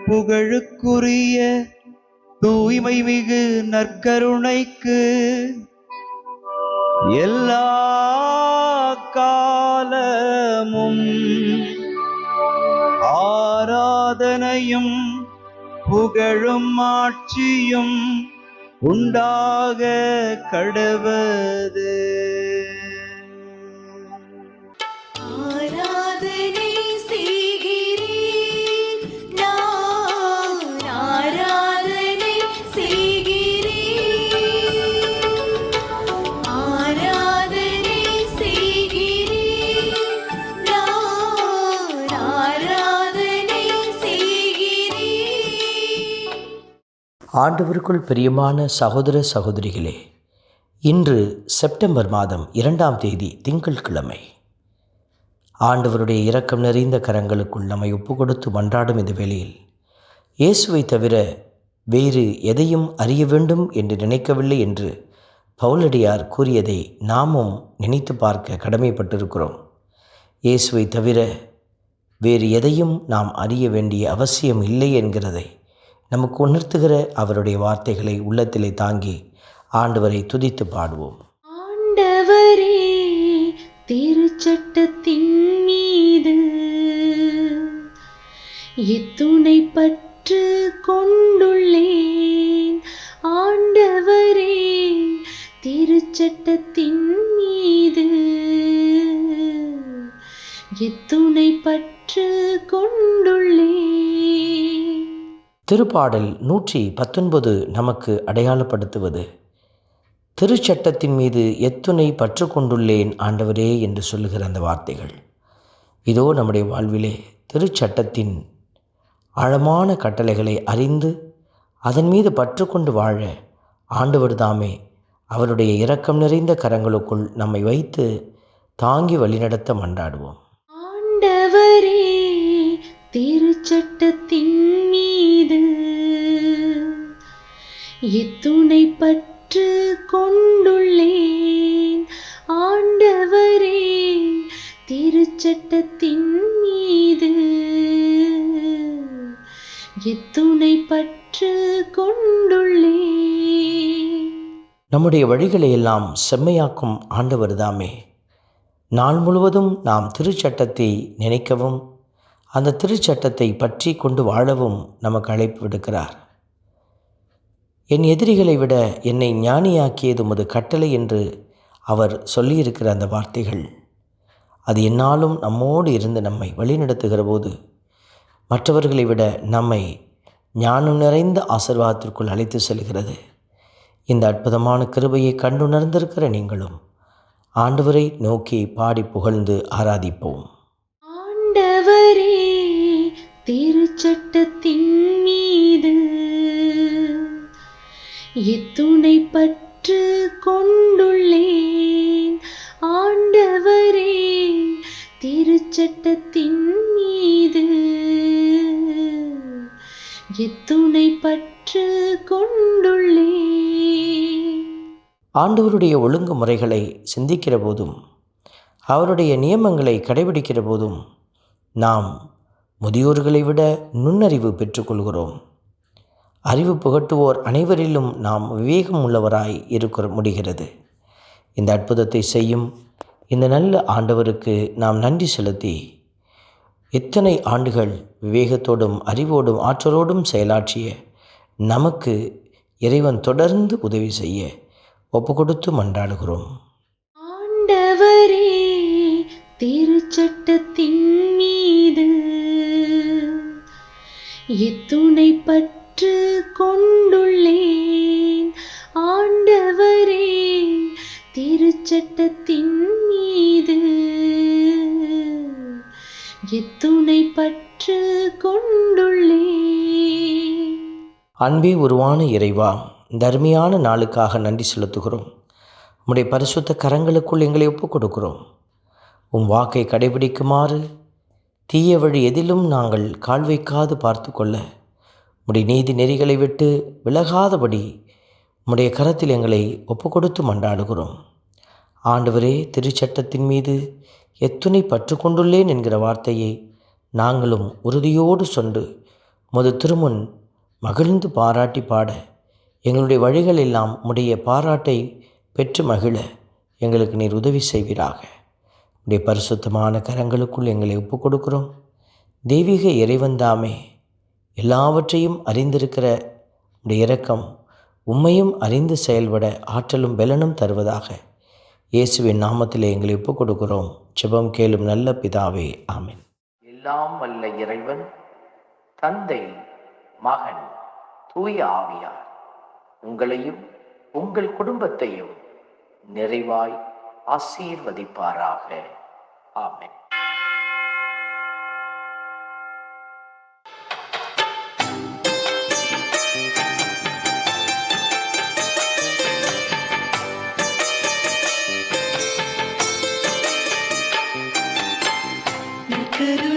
புகழுக்குரிய தூய்மை மிகு நற்கருணைக்கு எல்லா காலமும் ஆராதனையும் புகழும் ஆட்சியும் உண்டாக கடவது. ஆண்டவருக்குள் பிரியமான சகோதர சகோதரிகளே, இன்று செப்டம்பர் மாதம் 2ஆம் தேதி திங்கட்கிழமை. ஆண்டவருடைய இரக்கம் நிறைந்த கரங்களுக்குள் நம்மை ஒப்பு கொடுத்து மன்றாடும் இந்த வேளையில் இயேசுவை தவிர வேறு எதையும் அறிய வேண்டும் என்று நினைக்கவில்லை என்று பவுலடியார் கூறியதை நாமும் நினைத்து பார்க்க கடமைப்பட்டிருக்கிறோம். இயேசுவை தவிர வேறு எதையும் நாம் அறிய வேண்டிய அவசியம் இல்லை என்கிறதை நமக்கு உணர்த்துகிற அவருடைய வார்த்தைகளை உள்ளத்திலே தாங்கி ஆண்டவரை துதித்து பாடுவோம். ஆண்டவரே, திருச்சட்டத்தின் மீது எத்துணை பற்று கொண்டுள்ளேன். ஆண்டவரே, திருச்சட்டத்தின் மீது எத்துணை பற்று கொண்டுள்ளேன். திருப்பாடல் 119 நமக்கு அடையாளப்படுத்துவது திருச்சட்டத்தின் மீது எத்துணை பற்று கொண்டுள்ளேன் ஆண்டவரே என்று சொல்லுகிற அந்த வார்த்தைகள். இதோ நம்முடைய வாழ்விலே திருச்சட்டத்தின் ஆழமான கட்டளைகளை அறிந்து அதன் மீது பற்று கொண்டு வாழ ஆண்டவர் தாமே அவருடைய இரக்கம் நிறைந்த கரங்களுக்குள் நம்மை வைத்து தாங்கி வழிநடத்த மன்றாடுவோம். ஆண்டவரே, திருச்சட்டத்தின் மீது எத்துணை பற்று கொண்டுள்ளேன். ஆண்டவரே, திருச்சட்டத்தின் மீது எத்துணை பற்று கொண்டுள்ளேன். நம்முடைய வழிகளை எல்லாம் செம்மையாக்கும் ஆண்டவர் தாமே நாள் முழுவதும் நாம் திருச்சட்டத்தை நினைக்கவும் அந்த திருச்சட்டத்தை பற்றி கொண்டு வாழவும் நமக்கு அழைப்பு விடுக்கிறார். என் எதிரிகளை விட என்னை ஞானியாக்கியது உமது கட்டளை என்று அவர் சொல்லியிருக்கிற அந்த வார்த்தைகள் அது என்னாலும் நம்மோடு இருந்து நம்மை வழிநடத்துகிற போது மற்றவர்களை விட நம்மை ஞானம் நிறைந்த ஆசீர்வாதத்திற்குள் அழைத்து செல்கிறது. இந்த அற்புதமான கிருபையை கண்டுணர்ந்திருக்கிற நீங்களும் ஆண்டவரை நோக்கி பாடி புகழ்ந்து ஆராதிப்போம். ஆண்டவரே, திருச்சட்டத்தின் மீது எத்துணை பற்று கொண்டுள்ளேன். ஆண்டவரே, திருச்சட்டத்தின் மீது எத்துணை பற்று கொண்டுள்ளேன். ஆண்டவருடைய ஒழுங்கு முறைகளை சிந்திக்கிற போதும் அவருடைய நியமங்களை கடைபிடிக்கிற போதும் நாம் முதியோர்களை விட நுண்ணறிவு பெற்றுக்கொள்கிறோம். அறிவு புகட்டுவோர் அனைவரிலும் நாம் விவேகம் உள்ளவராய் இருக்க முடிகிறது. இந்த அற்புதத்தை செய்யும் இந்த நல்ல ஆண்டவருக்கு நாம் நன்றி செலுத்தி இத்தனை ஆண்டுகள் விவேகத்தோடும் அறிவோடும் ஆற்றலோடும் செயலாற்றிய நமக்கு இறைவன் தொடர்ந்து உதவி செய்ய ஒப்பு கொடுத்து மன்றாடுகிறோம். ஆண்டவரே, திருச்சட்டத்தின் மீது எத்துணை பற்று கொண்டுள்ளேன். ஆண்டவரே, திருச்சட்டத்தின் மீது எத்துணை பற்று கொண்டுள்ளேன். அன்பே உருவான இறைவா, தர்மியான நாளுக்காக நன்றி செலுத்துகிறோம். உம்முடைய பரிசுத்த கரங்களுக்குள் எங்களை ஒப்புக் கொடுக்கிறோம். உம் வாக்கை கடைபிடிக்குமாறு தீய வழி எதிலும் நாங்கள் கால் வைக்காது பார்த்து கொள்ள உம்முடைய நீதி நெறிகளை விட்டு விலகாதபடி உம்முடைய கரத்தில் எங்களை ஒப்புக் கொடுத்து மன்றாடுகிறோம். ஆண்டவரே, திருச்சட்டத்தின் மீது எத்துணை பற்று கொண்டுள்ளேன் என்கிற வார்த்தையை நாங்களும் உறுதியோடு சொன்று உமது திருமுன் மகிழ்ந்து பாராட்டி பாட எங்களுடைய வழிகள் எல்லாம் உம்முடைய பாராட்டை பெற்று மகிழ எங்களுக்கு நீர் உதவி செய்வீராக. உடைய பரிசுத்தமான கரங்களுக்குள் எங்களை ஒப்புக் கொடுக்கிறோம். தெய்வீக இறைவன்தாமே எல்லாவற்றையும் அறிந்திருக்கிற உடைய இரக்கம் உம்மையும் அறிந்து செயல்பட ஆற்றலும் பலனும் தருவதாக. இயேசுவின் நாமத்திலே எங்களை ஒப்புக் கொடுக்கிறோம். ஜெபம் கேளும் நல்ல பிதாவே, ஆமென். எல்லாம் வல்ல இறைவன் தந்தை, மகன், தூய ஆவியார் உங்களையும் உங்கள் குடும்பத்தையும் நிறைவாய் ஆசீர்வதிப்பாராக. ஆமென். கரு